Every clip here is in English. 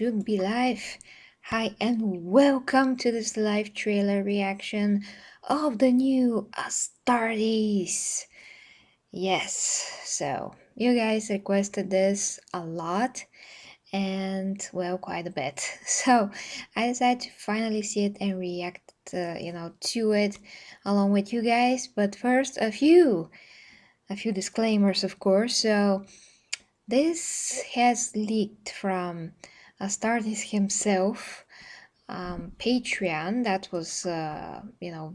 should be live. Hi, and welcome to this live trailer reaction of the new Astartes. Yes, so you guys requested this a lot and well, quite a bit. So I decided to finally see it and react, to it along with you guys. But first, a few disclaimers, of course. So this has leaked from Astartes himself Patreon that was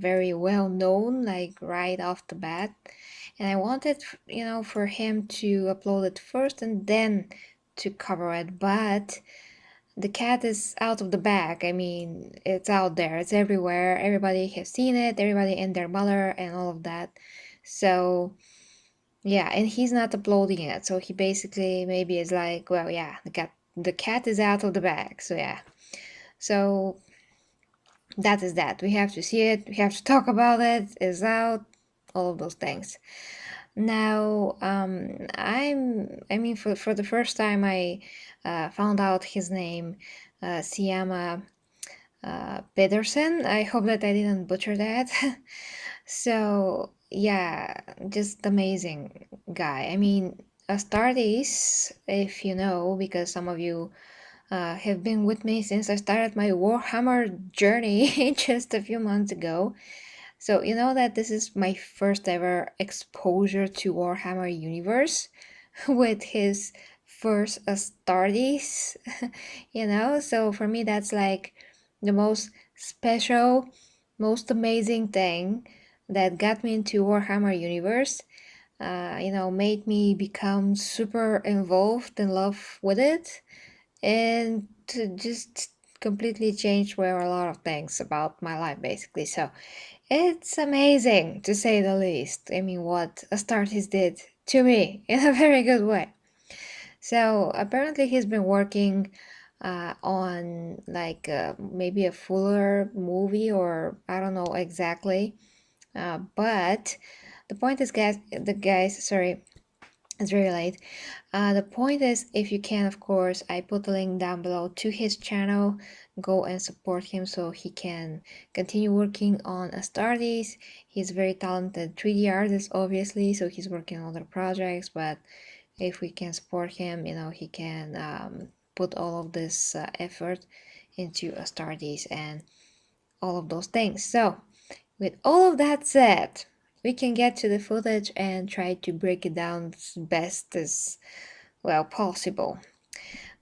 very well known, like right off the bat, and I wanted for him to upload it first and then to cover it, but the cat is out of the bag. I mean, it's out there, it's everywhere, everybody has seen it, everybody and their mother and all of that. So yeah, and he's not uploading it, so he basically maybe is like, well, yeah, the cat is out of the bag. So yeah, so that is that. We have to see it, we have to talk about it, it's out, all of those things. Now, for the first time, I found out his name, Syama Pedersen. I hope that I didn't butcher that. So yeah, just amazing guy. I mean, Astartes, if you know, because some of you have been with me since I started my Warhammer journey just a few months ago. So you know that this is my first ever exposure to Warhammer universe with his first Astartes, So for me, that's like the most special, most amazing thing that got me into Warhammer universe. Made me become super involved in love with it, and to just completely change where a lot of things about my life basically. So it's amazing to say the least. I mean, what Astartes did to me in a very good way. So apparently he's been working on like maybe a fuller movie, or I don't know exactly. But the point is, sorry, it's very late. The point is, if you can, of course, I put the link down below to his channel. Go and support him so he can continue working on Astartes. He's a very talented 3D artist, obviously, so he's working on other projects. But if we can support him, he can put all of this effort into Astartes and all of those things. So, with all of that said, we can get to the footage and try to break it down as best as well possible.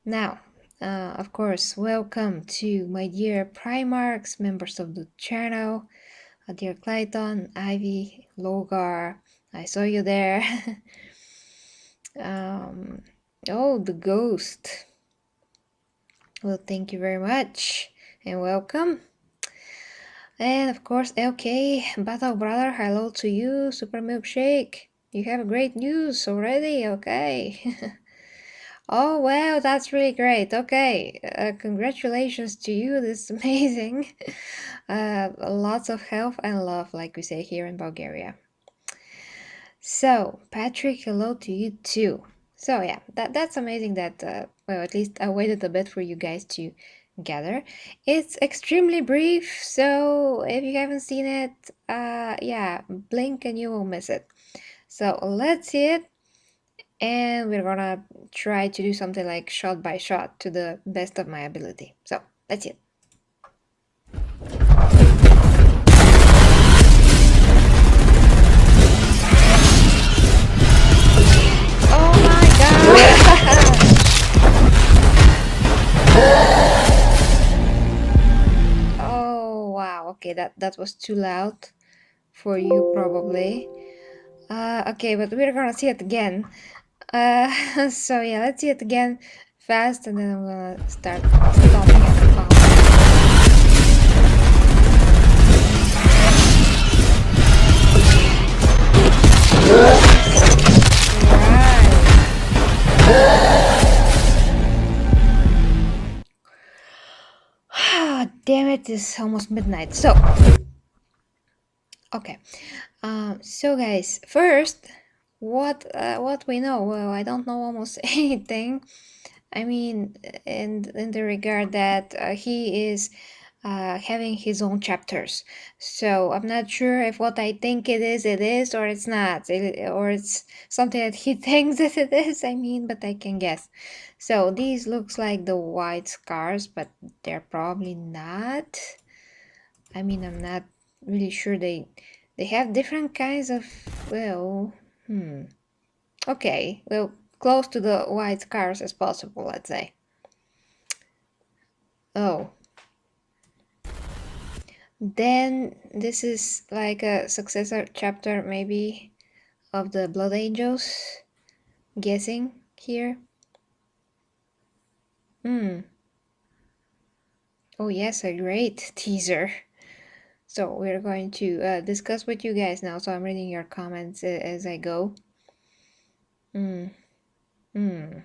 Now, of course, welcome to my dear Primarchs, members of the channel, dear Clayton, Ivy, Logar, I saw you there. Oh, the ghost. Well, thank you very much and welcome. And of course, LK, Battle Brother, hello to you, Super Milkshake. You have great news already, okay. Oh, well, that's really great. Okay, congratulations to you, this is amazing. Lots of health and love, like we say here in Bulgaria. So, Patrick, hello to you too. So yeah, that's amazing that, well, at least I waited a bit for you guys to gather. It's extremely brief, so if you haven't seen it, yeah, blink and you will miss it. So let's see it, and we're gonna try to do something like shot by shot to the best of my ability. So let's see it. Oh my god! Oh wow, okay, that was too loud for you probably. Okay, but we're gonna see it again. So yeah, let's see it again fast, and then I'm gonna start stopping at the fountain. Right. Damn it, it's almost midnight. So, okay. So guys, first, what we know? Well, I don't know almost anything. I mean, in the regard that he is having his own chapters. So I'm not sure if what I think it is, or it's not, or it's something that he thinks that it is. I mean, but I can guess. So these looks like the white scars, but they're probably not. I mean, I'm not really sure. They have different kinds of, well, okay, well, close to the white scars as possible, let's say. Oh, then this is like a successor chapter, maybe, of the Blood Angels. Guessing here. Hmm. Oh yes, a great teaser. So we're going to discuss with you guys now. So I'm reading your comments as I go. Hmm. Hmm.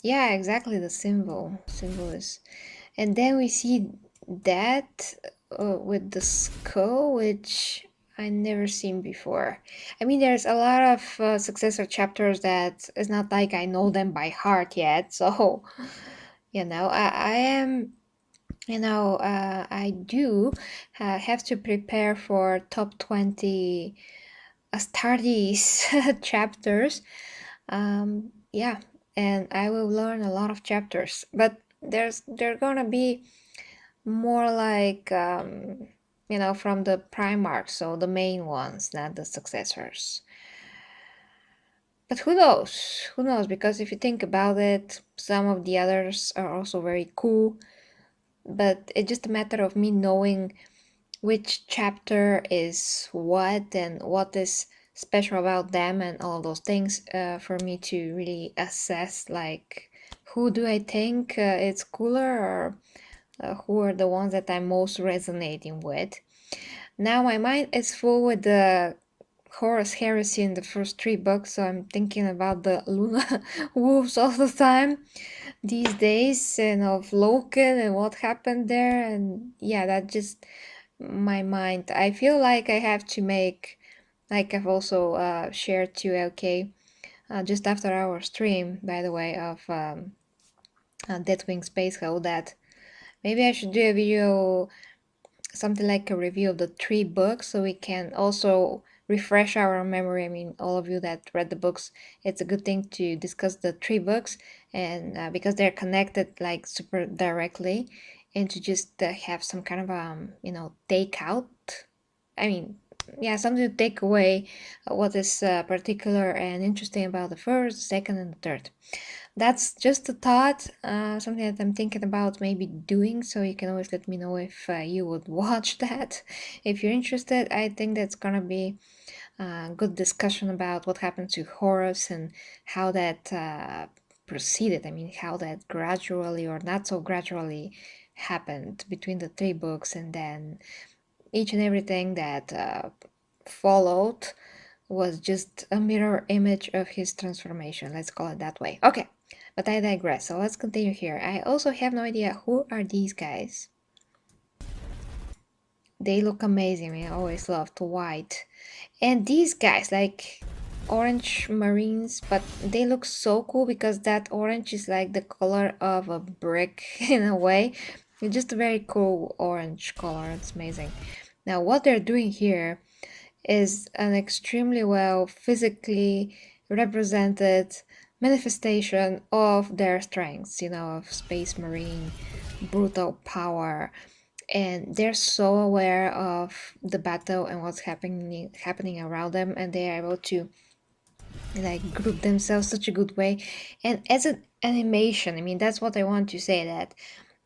Yeah, exactly. The symbol is, and then we see that with the skull, which I never seen before. I mean, there's a lot of successor chapters that it's not like I know them by heart yet. So, I am, I do have to prepare for top 20 Astartes chapters. Yeah, and I will learn a lot of chapters, but they're gonna be more like from the Primarch, so the main ones, not the successors. But who knows? Who knows? Because if you think about it, some of the others are also very cool. But it's just a matter of me knowing which chapter is what and what is special about them and all those things for me to really assess, like, who do I think it's cooler, or who are the ones that I'm most resonating with. Now my mind is full with the Horus Heresy in the first three books, so I'm thinking about the Luna wolves all the time these days, and of Loken and what happened there, and yeah, that just my mind. I feel like I have to make, like I've also shared to LK just after our stream, by the way, of Deathwing Space Hole, that maybe I should do a video, something like a review of the three books, so we can also refresh our memory. I mean, all of you that read the books, it's a good thing to discuss the three books, and because they're connected like super directly, and to just have some kind of take out. I mean, yeah, something to take away what is particular and interesting about the first, the second, and the third. That's just a thought, something that I'm thinking about maybe doing, so you can always let me know if you would watch that. If you're interested, I think that's gonna be a good discussion about what happened to Horus and how that proceeded. I mean, how that gradually or not so gradually happened between the three books, and then each and everything that followed was just a mirror image of his transformation. Let's call it that way. Okay, but I digress. So let's continue here. I also have no idea who are these guys. They look amazing. I always loved white. And these guys, like orange marines, but they look so cool because that orange is like the color of a brick in a way. It's just a very cool orange color. It's amazing. Now, what they're doing here is an extremely well physically represented manifestation of their strengths, of Space Marine, brutal power, and they're so aware of the battle and what's happening around them, and they are able to like group themselves such a good way. And as an animation, I mean, that's what I want to say, that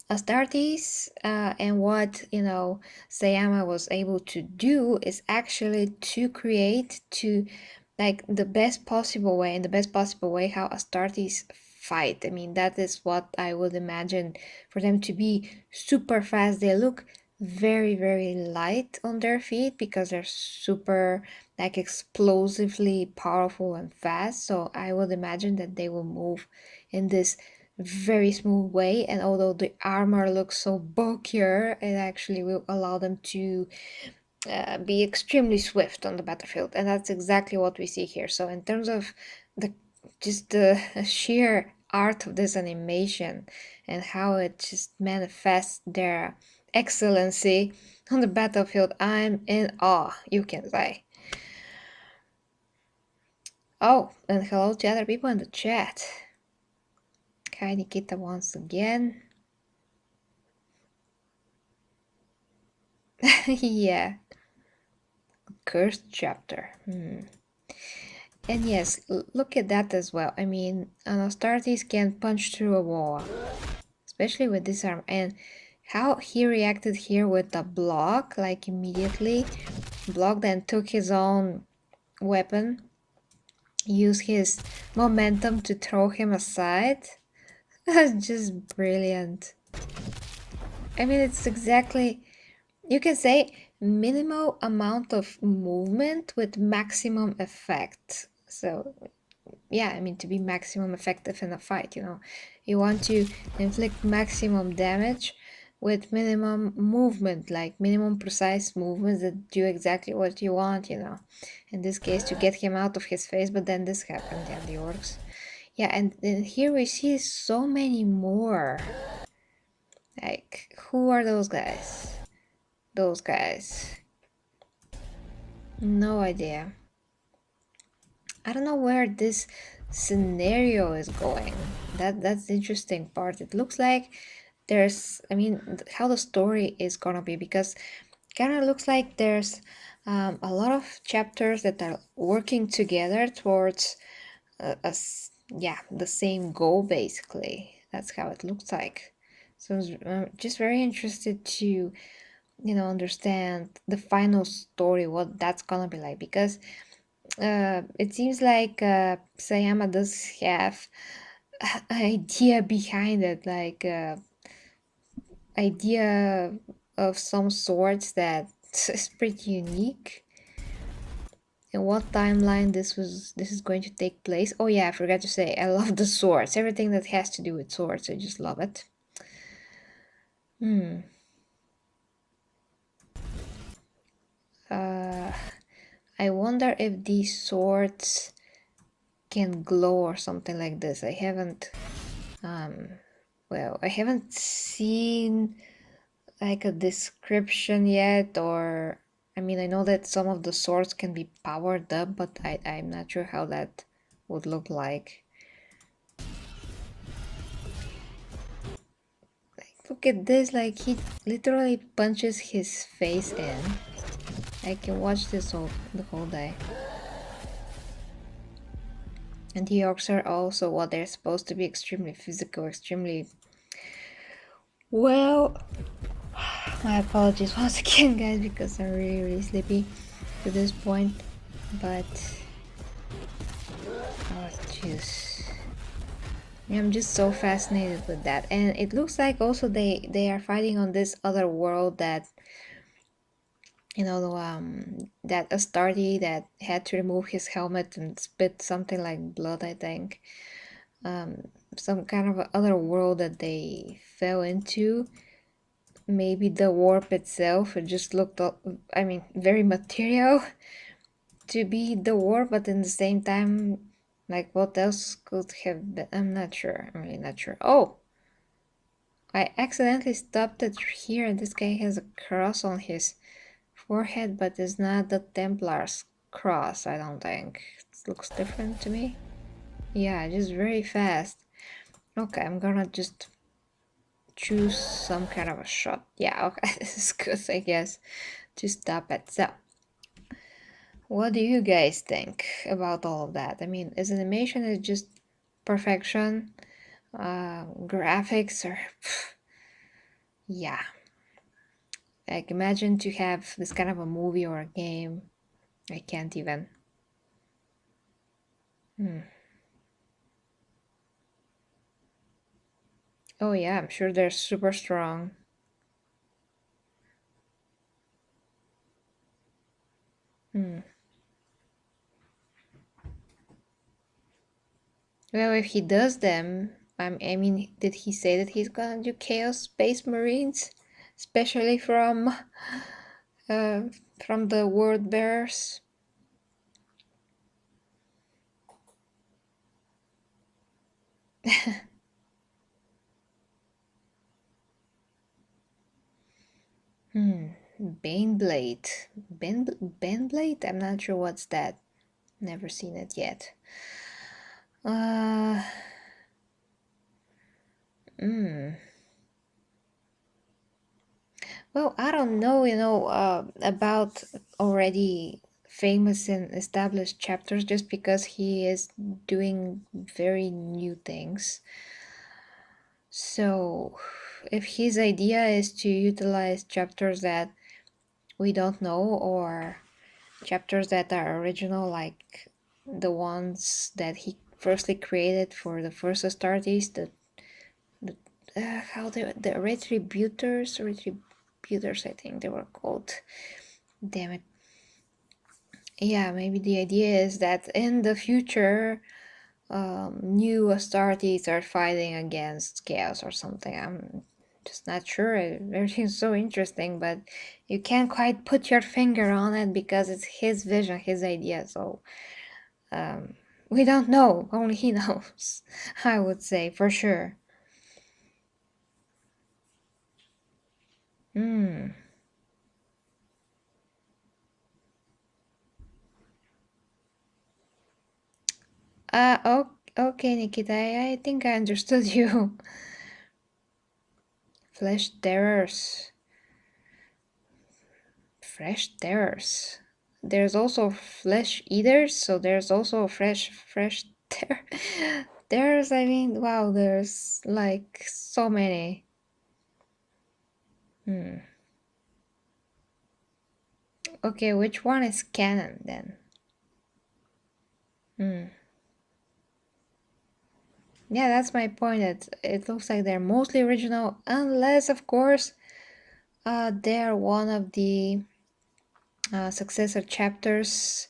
Astartes and what Sayama was able to do is actually to create to like the best possible way, in the best possible way, how Astartes fight. I mean, that is what I would imagine for them to be super fast. They look very, very light on their feet because they're super like explosively powerful and fast. So I would imagine that they will move in this very smooth way, and although the armor looks so bulkier, it actually will allow them to be extremely swift on the battlefield, and that's exactly what we see here. So in terms of the just the sheer art of this animation and how it just manifests their excellency on the battlefield. I'm in awe, you can say. Oh, and hello to other people in the chat. Hi Nikita once again. Yeah, cursed chapter. And yes, look at that as well. I mean, an Astartes can punch through a wall, especially with this arm. And how he reacted here with the block, like immediately blocked and took his own weapon, used his momentum to throw him aside. Just brilliant. I mean, it's exactly, you can say, minimal amount of movement with maximum effect. So yeah, I mean, to be maximum effective in a fight, you want to inflict maximum damage with minimum movement, like minimum precise movements that do exactly what you want, in this case to get him out of his face. But then this happened. Yeah, the orcs. Yeah, and then here we see so many more. Like, who are those guys? Those guys, no idea. I don't know where this scenario is going. That's the interesting part. It looks like there's, I mean, how the story is gonna be, because kind of looks like there's a lot of chapters that are working together towards yeah, the same goal basically. That's how it looks like. So I'm just very interested to understand the final story, what that's gonna be like, because it seems like Sayama does have an idea behind it, like idea of some sorts that is pretty unique. In what timeline this is going to take place? Oh yeah, I forgot to say, I love the swords. Everything that has to do with swords, I just love it. I wonder if these swords can glow or something like this. I haven't well, I haven't seen like a description yet, or I mean, I know that some of the swords can be powered up, but I'm not sure how that would look like. Look at this, like he literally punches his face in. I can watch this the whole day. And the orcs are also, well, they're supposed to be extremely physical, extremely well. My apologies once again, guys, because I'm really sleepy to this point. But oh, jeez. I'm just so fascinated with that. And it looks like also they are fighting on this other world that that Astarte that had to remove his helmet and spit something like blood, I think. Some kind of other world that they fell into. Maybe the warp itself, it just looked, I mean, very material to be the warp, but in the same time, like, what else could have been? I'm not sure. I'm really not sure. Oh! I accidentally stopped it here. This guy has a cross on his forehead, but it's not the Templar's cross, I don't think. It looks different to me. Yeah, just very fast. Okay, I'm gonna just choose some kind of a shot. Yeah, okay, this is good, I guess, to stop it. So, what do you guys think about all of that? I mean, is animation is just perfection? Graphics are, yeah. Like, imagine to have this kind of a movie or a game. I can't even. Oh yeah, I'm sure they're super strong. Well, if he does them, I mean, did he say that he's gonna do Chaos Space Marines? Especially uh, from the Word Bears? Hmm. Baneblade. Baneblade? I'm not sure what's that. Never seen it yet. Uh. Hmm. Well, I don't know, about already famous and established chapters just because he is doing very new things. So, if his idea is to utilize chapters that we don't know or chapters that are original, like the ones that he firstly created for the first Astartes, the how the retributors, I think they were called. Damn it. Yeah, maybe the idea is that in the future, new Astartes are fighting against chaos or something. I'm just not sure. Everything's so interesting, but you can't quite put your finger on it because it's his vision, his idea. So um, we don't know. Only he knows. I would say for sure. Hmm. Okay, Nikita. I think I understood you. Flesh terrors. Fresh terrors. There's also flesh eaters, so there's also fresh terrors. I mean, wow, there's like so many. Hmm. Okay, which one is canon then? Hmm. Yeah, that's my point. It looks like they're mostly original, unless, of course, they're one of the successor chapters.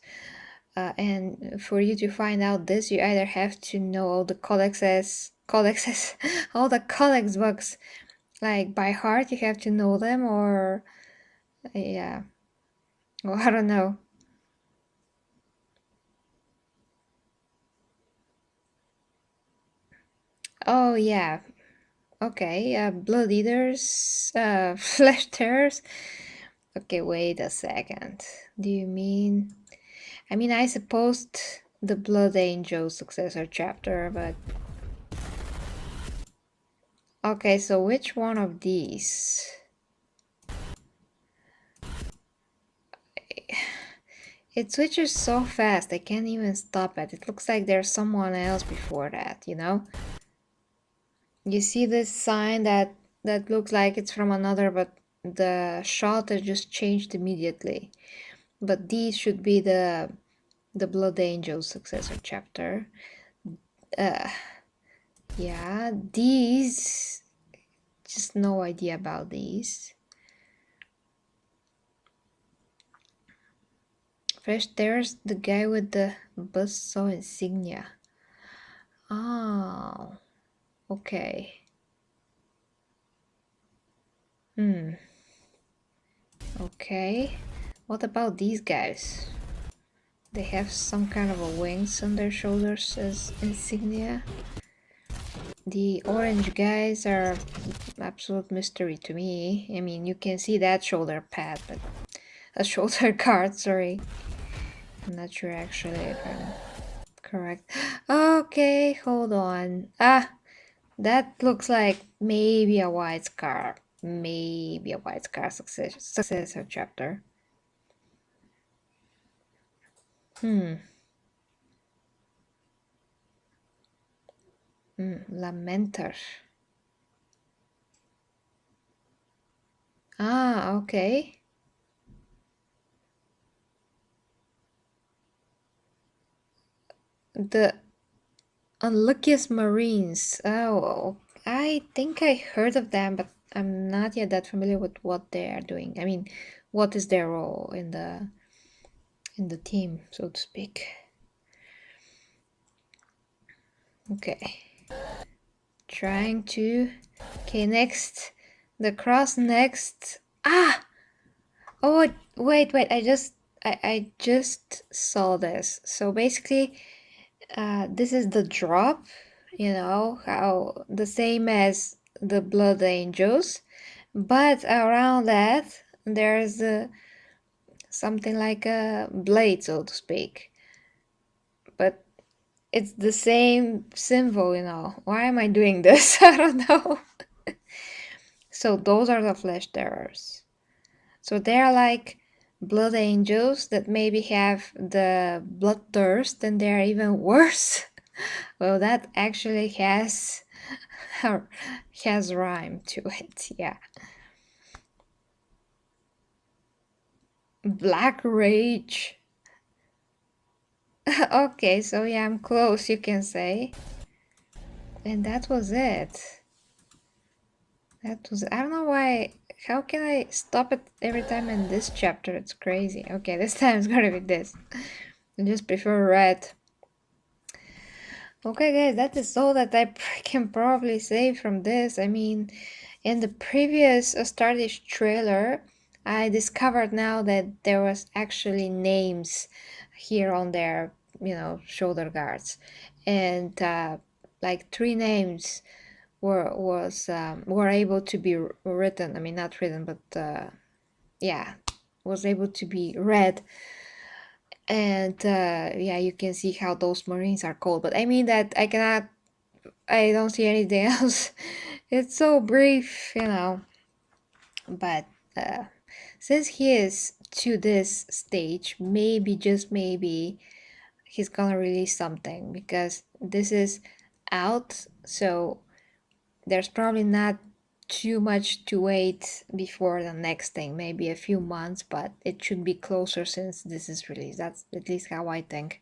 And for you to find out this, you either have to know all the codexes, all the codex books, like by heart. You have to know them, or yeah, well, I don't know. Oh yeah, okay. Blood eaters, flesh tears. Okay, wait a second. Do you mean? I mean, I supposed the Blood Angel successor chapter, but okay. So which one of these? It switches so fast, I can't even stop it. It looks like there's someone else before that, you know? You see this sign that looks like it's from another, but the shot is just changed immediately. But these should be the Blood Angel successor chapter. Uh, yeah, these, just no idea about these. First, there's the guy with the buzzsaw insignia. Oh, okay. Hmm. Okay. What about these guys? They have some kind of a wings on their shoulders as insignia. The orange guys are absolute mystery to me. I mean, you can see that shoulder pad, but a shoulder guard, sorry. I'm not sure actually if I'm correct. Okay, hold on. Ah, that looks like maybe a white scar. Maybe a white scar successor chapter. Hmm. Lamenter. Ah, okay. The Unluckiest Marines. Oh, I think I heard of them, but I'm not yet that familiar with what they are doing. I mean, what is their role in the team, so to speak. Okay. Trying to. Okay, next. The cross next. Ah! Oh, wait. I just saw this. So basically, this is the drop you know, how the same as the blood angels, but around that there's something like a blade, so to speak. But it's the same symbol, you know. Why am I doing this? I don't know. So those are the flesh terrors. So they're like blood angels that maybe have the bloodthirst and they're even worse. Well, that actually has rhyme to it, yeah. Black rage. Okay, so yeah, I'm close, you can say. And that was it. I don't know why. How can I stop it every time in this chapter? It's crazy. Okay, this time it's gonna be this. I just prefer red. Okay, guys, that is all that I can probably say from this. I mean, in the previous Astartes trailer, I discovered now that there was actually names here on their, you know, shoulder guards, and like 3 names were able to be written. I mean, not written, but yeah, was able to be read. And yeah, you can see how those Marines are called. But I mean that I don't see anything else. It's so brief, you know. But uh, since he is to this stage, maybe, just maybe, he's gonna release something because this is out. So there's probably not too much to wait before the next thing, maybe a few months, but it should be closer since this is released. That's at least how I think.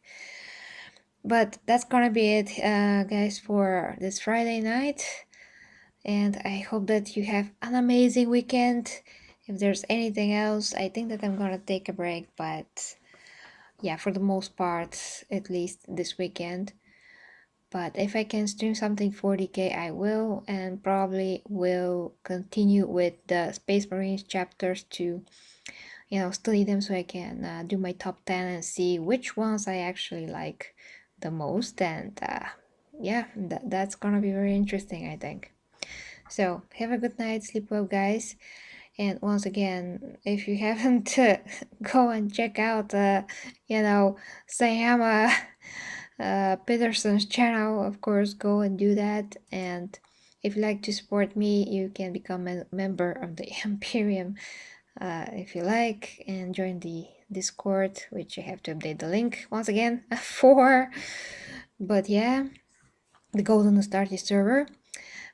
But that's gonna be it, guys, for this Friday night. And I hope that you have an amazing weekend. If there's anything else, I think that I'm gonna take a break, but yeah, for the most part, at least this weekend. But if I can stream something 40k, I will, and probably will continue with the Space Marines chapters to, you know, study them so I can do my top 10 and see which ones I actually like the most. And yeah, that's gonna be very interesting, I think. So have a good night, sleep well, guys. And once again, if you haven't, go and check out, you know, Syama Pedersen's channel. Of course, go and do that. And if you like to support me, you can become a member of the Imperium if you like, and join the Discord, which I have to update the link once again for. But yeah, the Golden Astartes server,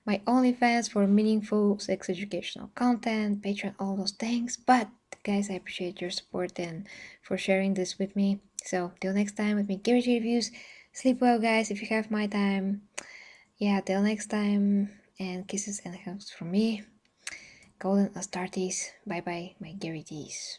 my OnlyFans for meaningful sex educational content, Patreon, all those things. But guys, I appreciate your support and for sharing this with me. So till next time with me, Gary Reviews. Sleep well, guys, if you have my time. Yeah, till next time, and kisses and hugs from me. Golden Astartes. Bye bye, my Gary T's.